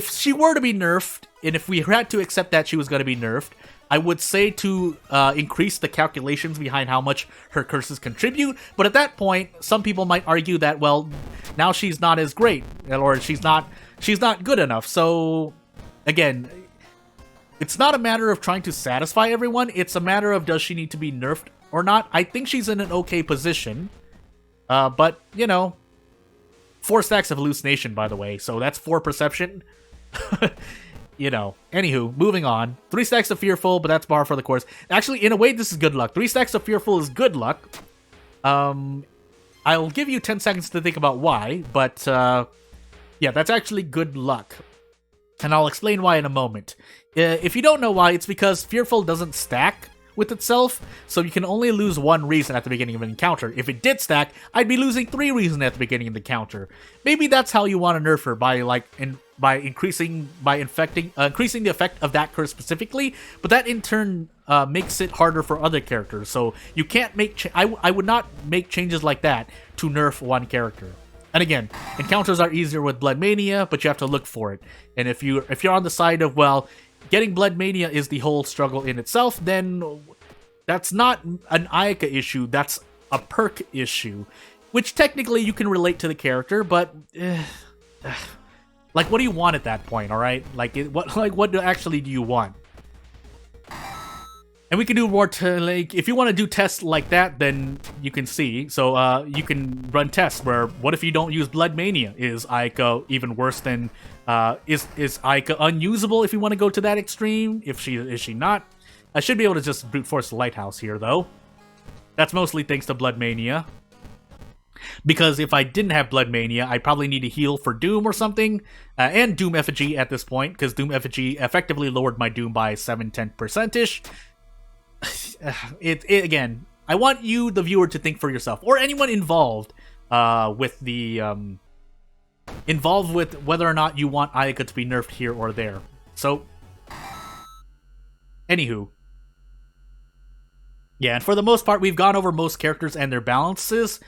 she were to be nerfed, and if we had to accept that she was going to be nerfed, I would say to increase the calculations behind how much her curses contribute. But at that point, some people might argue that, well, now she's not as great, or she's not good enough. So again, it's not a matter of trying to satisfy everyone, it's a matter of does she need to be nerfed or not. I think she's in an okay position, but, you know, 4 stacks of hallucination, by the way, so that's 4 perception. You know, anywho, moving on. 3 stacks of fearful, but that's par for the course. Actually, in a way, this is good luck. 3 stacks of fearful is good luck. I'll give you 10 seconds to think about why, but, yeah, that's actually good luck. And I'll explain why in a moment. If you don't know why, it's because Fearful doesn't stack with itself, so you can only lose 1 reason at the beginning of an encounter. If it did stack, I'd be losing 3 reasons at the beginning of the encounter. Maybe that's how you want to nerf her, by increasing the effect of that curse specifically, but that in turn makes it harder for other characters. So you can't make I would not make changes like that to nerf one character. And again, encounters are easier with Blood Mania, but you have to look for it. And if you're on the side of, well, getting Blood Mania is the whole struggle in itself, then that's not an Ayaka issue, that's a perk issue. Which technically you can relate to the character, but like, what do you want at that point, alright? What actually do you want? And we can do more if you want to do tests like that, then you can see. So you can run tests where, what if you don't use Blood Mania? Is Ayaka even worse than, is Ayaka unusable if you want to go to that extreme? Is she not? I should be able to just brute force the Lighthouse here, though. That's mostly thanks to Blood Mania. Because if I didn't have Blood Mania, I'd probably need to heal for Doom or something. And Doom Effigy at this point, because Doom Effigy effectively lowered my Doom by 7-10%-ish. Again, I want you, the viewer, to think for yourself, or anyone involved with whether or not you want Ayaka to be nerfed here or there. So, anywho, Yeah, and for the most part, we've gone over most characters and their balances.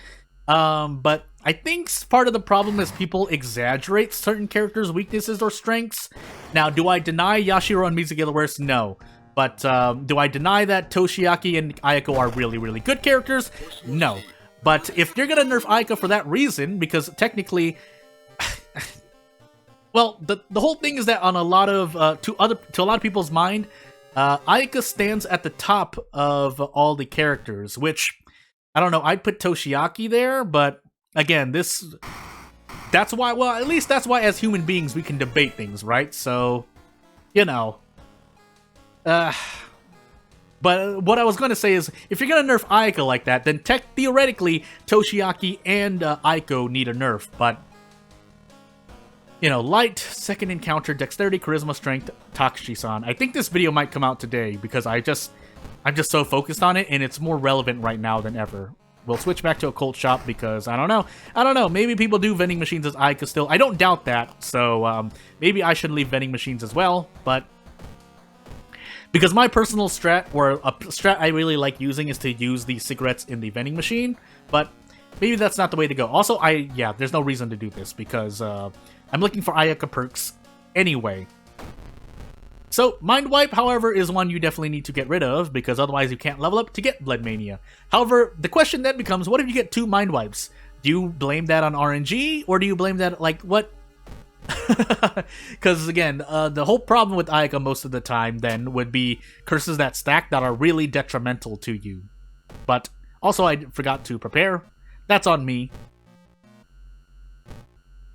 But I think part of the problem is people exaggerate certain characters' weaknesses or strengths. Now, do I deny Yashiro and Mizuki are the worst? No. But do I deny that Toshiaki and Ayako are really, really good characters? No. But if you're gonna nerf Ayaka for that reason, because technically, well, the whole thing is that on a lot of to a lot of people's mind, Ayaka stands at the top of all the characters, which I don't know. I'd put Toshiaki there, but again, that's why. Well, at least that's why as human beings we can debate things, right? So, you know. But what I was going to say is, if you're going to nerf Ayaka like that, then theoretically, Toshiaki and Aiko need a nerf. But, you know, light, second encounter, dexterity, charisma, strength, Takashi-san. I think this video might come out today because I'm just so focused on it, and it's more relevant right now than ever. We'll switch back to Occult Shop because, I don't know, maybe people do vending machines as Ayaka still. I don't doubt that, so maybe I should leave vending machines as well, but because my personal strat, or a strat I really like using, is to use the cigarettes in the vending machine, but maybe that's not the way to go. Also, there's no reason to do this, because I'm looking for Ayaka perks anyway. So, Mind Wipe, however, is one you definitely need to get rid of, because otherwise you can't level up to get Blood Mania. However, the question then becomes, what if you get 2 Mind Wipes? Do you blame that on RNG, or do you blame that, like, what? Because, again, the whole problem with Ayaka most of the time, then, would be curses that stack that are really detrimental to you. But, also, I forgot to prepare. That's on me.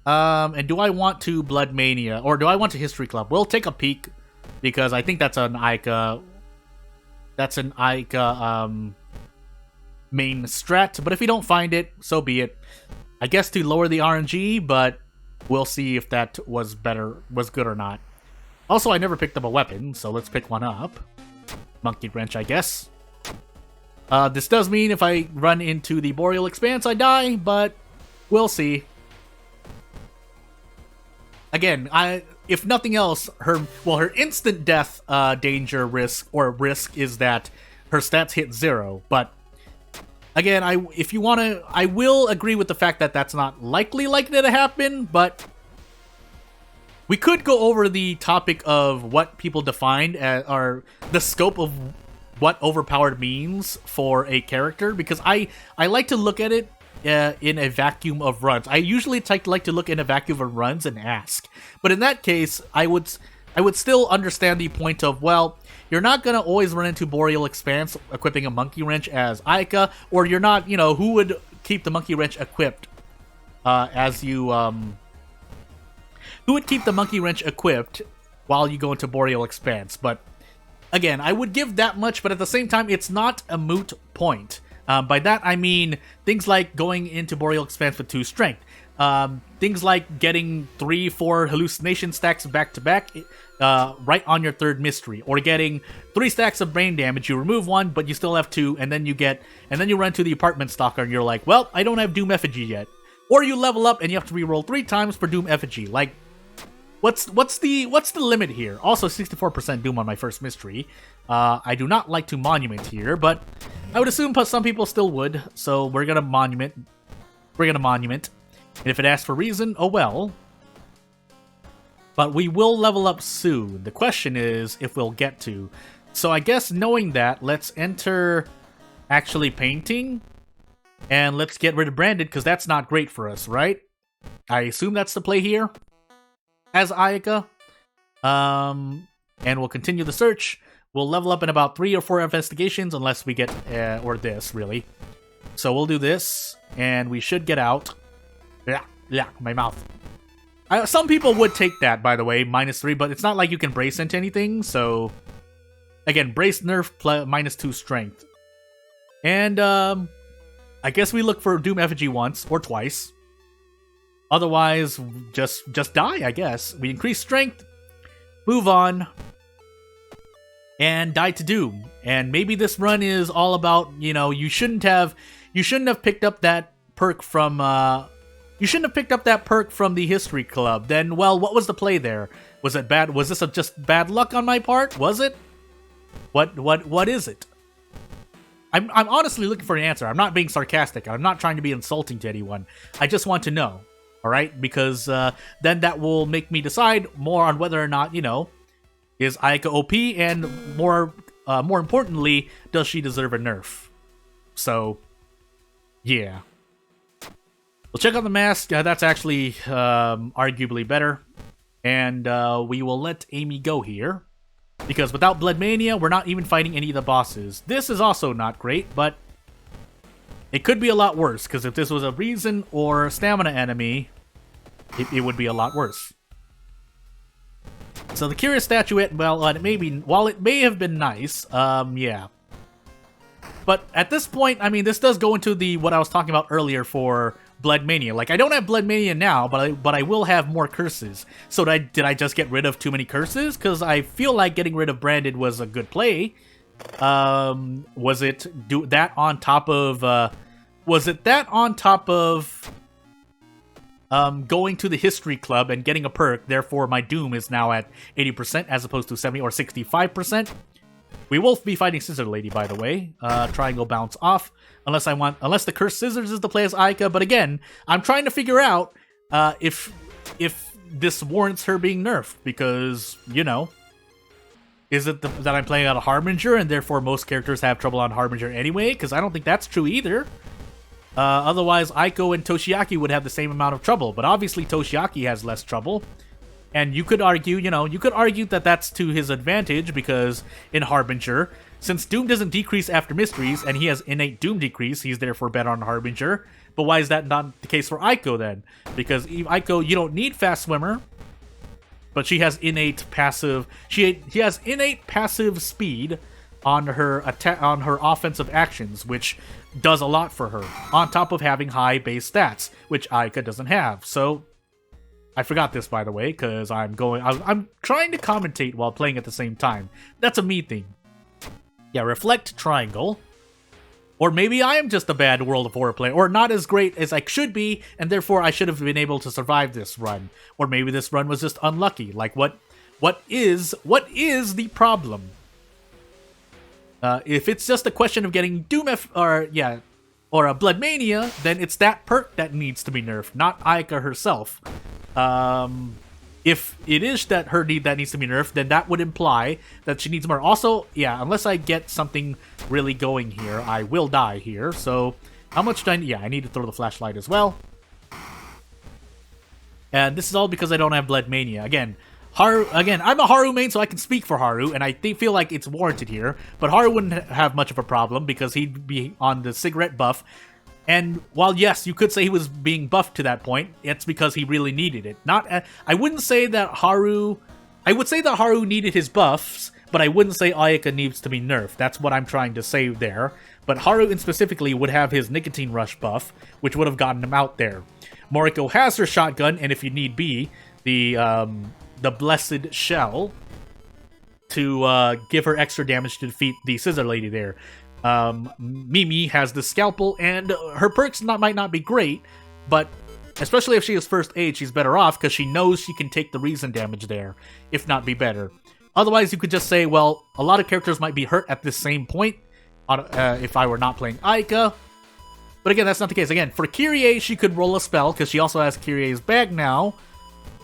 And do I want to Blood Mania, or do I want to History Club? We'll take a peek, because I think that's an Ayaka... main strat, but if you don't find it, so be it. I guess to lower the RNG, but we'll see if that was good or not. Also, I never picked up a weapon, so let's pick one up. Monkey Wrench, I guess. This does mean if I run into the Boreal Expanse, I die, but we'll see. Again, if nothing else, her instant death danger risk is that her stats hit 0, but again, I will agree with the fact that that's not likely to happen, but we could go over the topic of what people defined as, or the scope of what overpowered means for a character, because I like to look at it in a vacuum of runs. I usually like to look in a vacuum of runs and ask, but in that case, I would still understand the point of, well, you're not going to always run into Boreal Expanse equipping a Monkey Wrench as Ayaka, or you're not, who would keep the Monkey Wrench equipped who would keep the Monkey Wrench equipped while you go into Boreal Expanse? But again, I would give that much, but at the same time, it's not a moot point. By that, I mean things like going into Boreal Expanse with 2 strength. Things like getting 3-4 hallucination stacks back to back right on your 3rd mystery, or getting 3 stacks of brain damage. You remove 1, but you still have 2, and then you run to the apartment stalker, and you're like, well, I don't have Doom Effigy yet. Or you level up and you have to reroll 3 times for Doom Effigy. Like, what's the limit here? Also, 64% Doom on my 1st mystery. I do not like to monument here, but I would assume some people still would. So we're gonna monument. And if it asks for reason, oh well. But we will level up soon. The question is if we'll get to. So I guess knowing that, let's enter actually painting. And let's get rid of branded, because that's not great for us, right? I assume that's the play here. As Ayaka. And we'll continue the search. We'll level up in about 3 or 4 investigations, unless we get, or this, really. So we'll do this, and we should get out. Yeah, my mouth. Some people would take that, by the way, -3, but it's not like you can brace into anything, so... Again, brace nerf -2 strength. And, I guess we look for Doom Effigy once, or twice. Otherwise, just die, I guess. We increase strength, move on, and die to Doom. And maybe this run is all about, you shouldn't have picked up that perk from, the History Club. Then, well, what was the play there? Was it bad? Was this just bad luck on my part? Was it? What is it? I'm honestly looking for an answer. I'm not being sarcastic. I'm not trying to be insulting to anyone. I just want to know, all right? Because then that will make me decide more on whether or not, you know, is Ayaka OP, and more importantly, does she deserve a nerf? So, yeah. We'll check out the mask. That's actually arguably better. And we will let Amy go here. Because without Blood Mania, we're not even fighting any of the bosses. This is also not great, but it could be a lot worse. Because if this was a Reason or Stamina enemy, it would be a lot worse. So the Curious Statuette, well, while it may have been nice, yeah. But at this point, I mean, this does go into what I was talking about earlier for Blood Mania. Like, I don't have Blood Mania now, but I will have more curses. So did I just get rid of too many curses? Because I feel like getting rid of Branded was a good play. Was it that on top of going to the History Club and getting a perk? Therefore, my Doom is now at 80% as opposed to 70 or 65%. We will be fighting Scissor Lady, by the way. Triangle bounce off. Unless the Cursed Scissors is the play as Ayaka. But again, I'm trying to figure out if this warrants her being nerfed. Because, you know, is it that I'm playing on a Harbinger and therefore most characters have trouble on Harbinger anyway? Because I don't think that's true either. Otherwise, Aiko and Toshiaki would have the same amount of trouble. But obviously, Toshiaki has less trouble. And you could argue, that that's to his advantage, because in Harbinger, since Doom doesn't decrease after mysteries, and he has innate Doom decrease, he's therefore better on Harbinger. But why is that not the case for Aiko then? Because Aiko, you don't need Fast Swimmer, but she has innate passive. She has innate passive speed on her offensive actions, which does a lot for her. On top of having high base stats, which Ayaka doesn't have. So I forgot this, by the way, because I'm trying to commentate while playing at the same time. That's a me thing. Yeah, Reflect Triangle. Or maybe I am just a bad World of Horror player, or not as great as I should be, and therefore I should have been able to survive this run. Or maybe this run was just unlucky. Like, what is the problem? If it's just a question of getting Doom or a Blood Mania, then it's that perk that needs to be nerfed, not Ayaka herself. If it is that her need that needs to be nerfed, then that would imply that she needs more. Also, yeah, unless I get something really going here, I will die here. So, how much do I need? Yeah, I need to throw the flashlight as well. And this is all because I don't have Blood Mania. Again, I'm a Haru main, so I can speak for Haru, and I feel like it's warranted here. But Haru wouldn't have much of a problem because he'd be on the cigarette buff. And while, yes, you could say he was being buffed to that point, it's because he really needed it. I wouldn't say that Haru... I would say that Haru needed his buffs, but I wouldn't say Ayaka needs to be nerfed. That's what I'm trying to say there. But Haru specifically would have his Nicotine Rush buff, which would have gotten him out there. Moriko has her shotgun, and if you need be, the Blessed Shell to give her extra damage to defeat the Scissor Lady there. Mimi has the Scalpel, and her perks might not be great, but especially if she is first aid, she's better off because she knows she can take the Reason damage there, if not be better. Otherwise, you could just say, well, a lot of characters might be hurt at this same point if I were not playing Ayaka. But again, that's not the case. Again, for Kyrie, she could roll a spell because she also has Kyrie's bag now,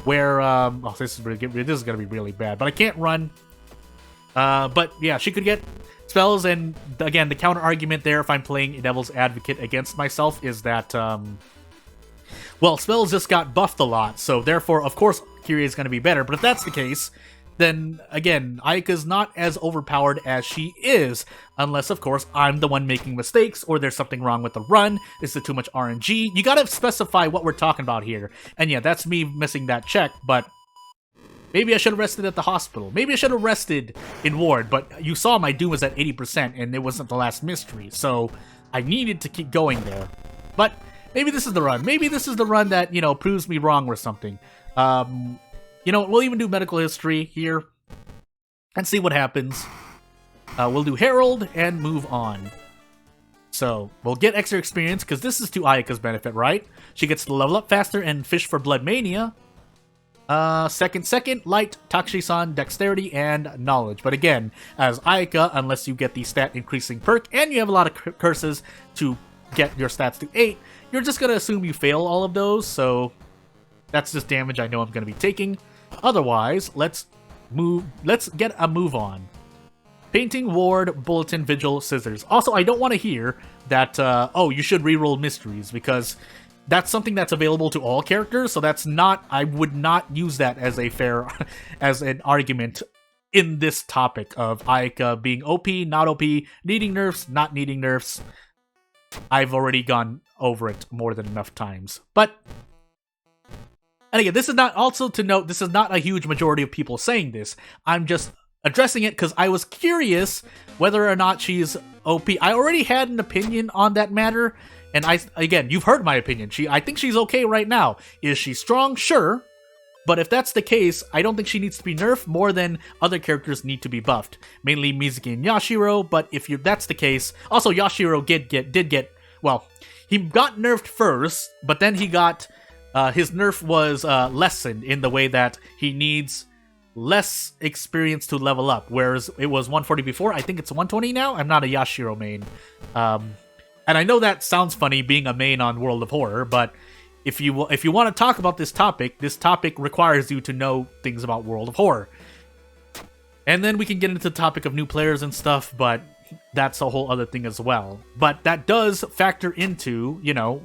where this is going to be really bad, but I can't run. But yeah, she could get spells, and again, the counter argument there, if I'm playing Devil's Advocate against myself, is that, well, spells just got buffed a lot, so therefore, of course, Kyrie is going to be better. But if that's the case, then again, Ayaka's not as overpowered as she is, unless, of course, I'm the one making mistakes, or there's something wrong with the run. Is it too much RNG? You gotta specify what we're talking about here. And yeah, that's me missing that check, but maybe I should have rested at the hospital. Maybe I should have rested in ward, but you saw my Doom was at 80%, and it wasn't the last mystery, so I needed to keep going there. But maybe this is the run. Maybe this is the run that, you know, proves me wrong or something. You know, we'll even do medical history here and see what happens. We'll do Herald and move on. So, we'll get extra experience, because this is to Ayaka's benefit, right? She gets to level up faster and fish for Blood Mania. Second, light, Takushi-san, dexterity, and knowledge. But again, as Ayaka, unless you get the stat increasing perk and you have a lot of curses to get your stats to 8, you're just gonna assume you fail all of those, so that's just damage I know I'm gonna be taking. Otherwise, let's get a move on. Painting, ward, bulletin, vigil, scissors. Also, I don't want to hear that, oh, you should reroll mysteries, because that's something that's available to all characters, so that's not, I would not use that as a fair, as an argument in this topic of Ayaka being OP, not OP, needing nerfs, not needing nerfs. I've already gone over it more than enough times. But, and again, this is not, also to note, this is not a huge majority of people saying this. I'm just addressing it because I was curious whether or not she's OP. I already had an opinion on that matter. And again, you've heard my opinion. I think she's okay right now. Is she strong? Sure. But if that's the case, I don't think she needs to be nerfed more than other characters need to be buffed. Mainly Mizuki and Yashiro, but if that's the case... Also, Yashiro did get... Well, he got nerfed first, but then he got... his nerf was lessened in the way that he needs less experience to level up. Whereas it was 140 before, I think it's 120 now? I'm not a Yashiro main. And I know that sounds funny being a main on World of Horror, but if you want to talk about this topic requires you to know things about World of Horror. And then we can get into the topic of new players and stuff, but that's a whole other thing as well. But that does factor into, you know,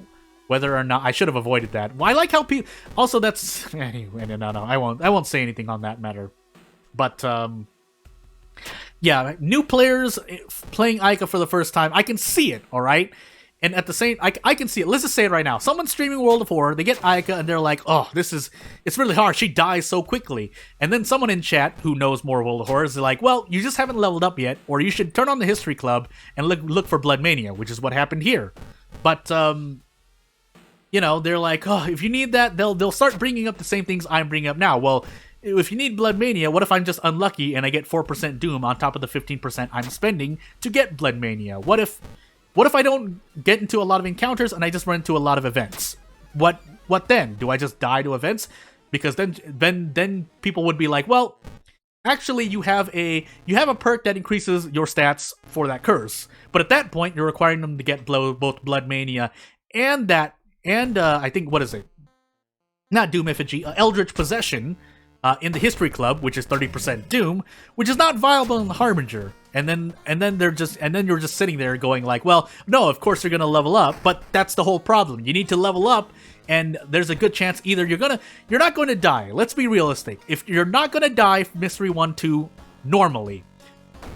whether or not I should have avoided that. Well, I like how people also that's anyway, no, I won't say anything on that matter. But yeah, new players playing Ayaka for the first time, I can see it, alright? And at the same, I can see it. Let's just say it right now. Someone's streaming World of Horror, they get Ayaka, and they're like, oh, it's really hard. She dies so quickly. And then someone in chat who knows more World of Horror is like, well, you just haven't leveled up yet, or you should turn on the History Club and look for Blood Mania, which is what happened here. But, you know, they're like, oh, if you need that, they'll start bringing up the same things I'm bringing up now. Well, if you need Blood Mania, what if I'm just unlucky and I get 4% Doom on top of the 15% I'm spending to get Blood Mania? What if I don't get into a lot of encounters and I just run into a lot of events? What then? Do I just die to events? Because then people would be like, well, actually you have a perk that increases your stats for that curse. But at that point, you're requiring them to get both Blood Mania and I think, what is it? Not Doom Effigy, Eldritch Possession, in the History Club, which is 30% Doom, which is not viable in the Harbinger. And then you're just sitting there going like, well, no, of course you're gonna level up, but that's the whole problem. You need to level up, and there's a good chance either you're not going to die. Let's be realistic. If you're not gonna die Mystery 1-2 normally,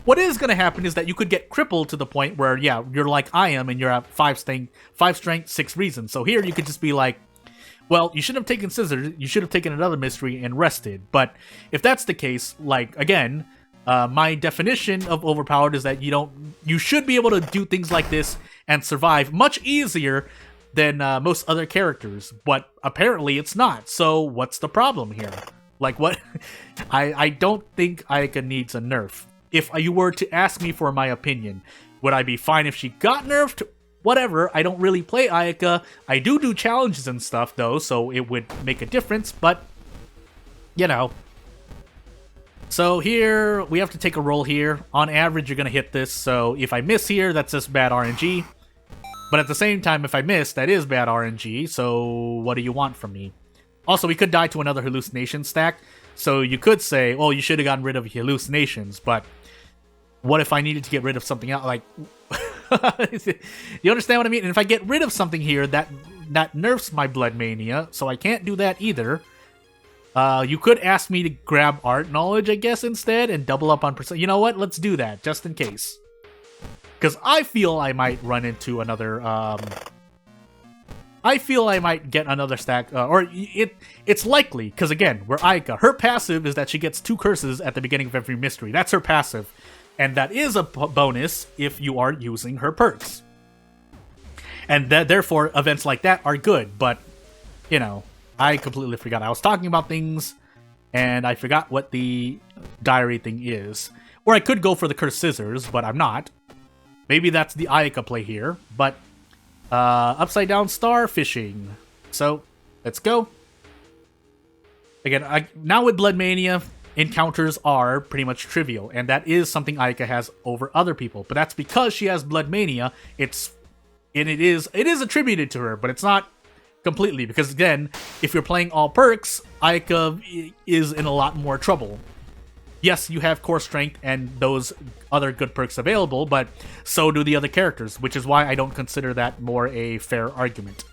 what is going to happen is that you could get crippled to the point where, yeah, you're like I am, and you're at 5 strength, 6 reason. So here you could just be like, well, you shouldn't have taken scissors, you should have taken another mystery and rested. But if that's the case, like, again, my definition of overpowered is that you should be able to do things like this and survive much easier than most other characters. But apparently it's not. So what's the problem here? Like, what? I don't think Ayaka needs a nerf. If you were to ask me for my opinion, would I be fine if she got nerfed? Whatever, I don't really play Ayaka. I do challenges and stuff, though, so it would make a difference, but, you know. So here, we have to take a roll here. On average, you're going to hit this, so if I miss here, that's just bad RNG. But at the same time, if I miss, that is bad RNG, so what do you want from me? Also, we could die to another hallucination stack, so you could say, oh, you should have gotten rid of hallucinations, but what if I needed to get rid of something else? Like, you understand what I mean? And if I get rid of something here, that nerfs my Blood Mania, so I can't do that either. You could ask me to grab Art Knowledge, I guess, instead, and double up on percent. You know what? Let's do that, just in case. Because I feel I might run into another, I feel I might get another stack, or it's likely, because again, we're Ayaka. Her passive is that she gets 2 curses at the beginning of every mystery. That's her passive. And that is a bonus if you are using her perks. And therefore, events like that are good, but, you know, I completely forgot. I was talking about things, and I forgot what the diary thing is. Or I could go for the Cursed Scissors, but I'm not. Maybe that's the Ayaka play here, but Upside Down Star Fishing. So, let's go. Again, now with Blood Mania, encounters are pretty much trivial, and that is something Ayaka has over other people. But that's because she has Blood Mania. It is attributed to her, but it's not completely, because again, if you're playing all perks, Ayaka is in a lot more trouble. Yes, you have core strength and those other good perks available, but so do the other characters, which is why I don't consider that more a fair argument.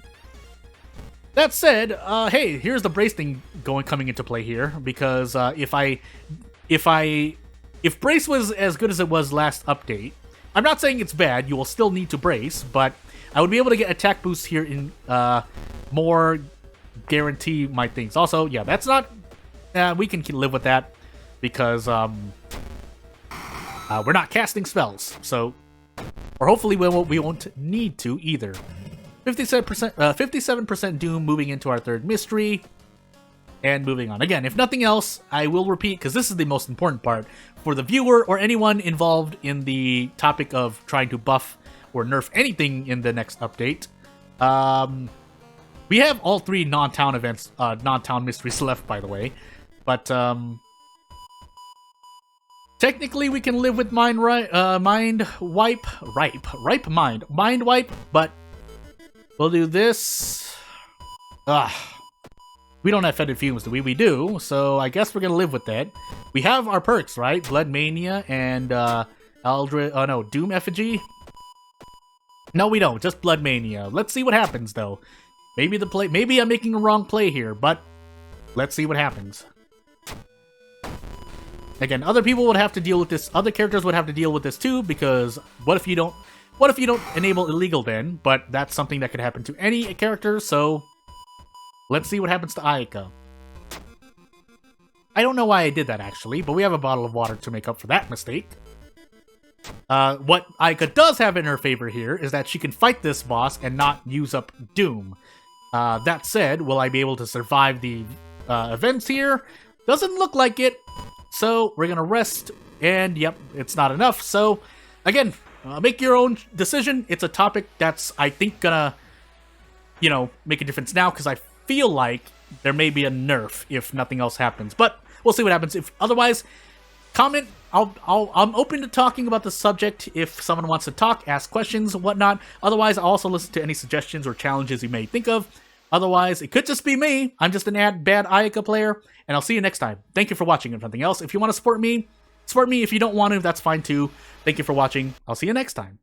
That said, hey, here's the brace thing coming into play here, because if brace was as good as it was last update, I'm not saying it's bad, you will still need to brace, but I would be able to get attack boosts here in more guarantee my things. Also, yeah, that's not, we can live with that, because we're not casting spells, so, or hopefully we won't need to either. 57% Doom moving into our third mystery, and moving on. Again, if nothing else, I will repeat, because this is the most important part, for the viewer or anyone involved in the topic of trying to buff or nerf anything in the next update. We have all 3 non-town events, non-town mysteries left, by the way, but technically, we can live with mind wipe, but we'll do this. We don't have fetid fumes, do we? We do, so I guess we're gonna live with that. We have our perks, right? Blood Mania and Doom Effigy. No, we don't. Just Blood Mania. Let's see what happens, though. Maybe I'm making a wrong play here, but let's see what happens. Again, other people would have to deal with this. Other characters would have to deal with this too, because what if you don't enable illegal then? But that's something that could happen to any character, so let's see what happens to Ayaka. I don't know why I did that, actually, but we have a bottle of water to make up for that mistake. What Ayaka does have in her favor here is that she can fight this boss and not use up Doom. That said, will I be able to survive the events here? Doesn't look like it. So, we're gonna rest, and yep, it's not enough. So, again, make your own decision. It's a topic that's, I think, gonna, make a difference now, because I feel like there may be a nerf if nothing else happens. But, we'll see what happens. If otherwise, comment. I'm open to talking about the subject if someone wants to talk, ask questions, whatnot. Otherwise, I'll also listen to any suggestions or challenges you may think of. Otherwise, it could just be me. I'm just an bad Ayaka player, and I'll see you next time. Thank you for watching, if nothing else. If you want to support me. If you don't want to, that's fine too. Thank you for watching. I'll see you next time.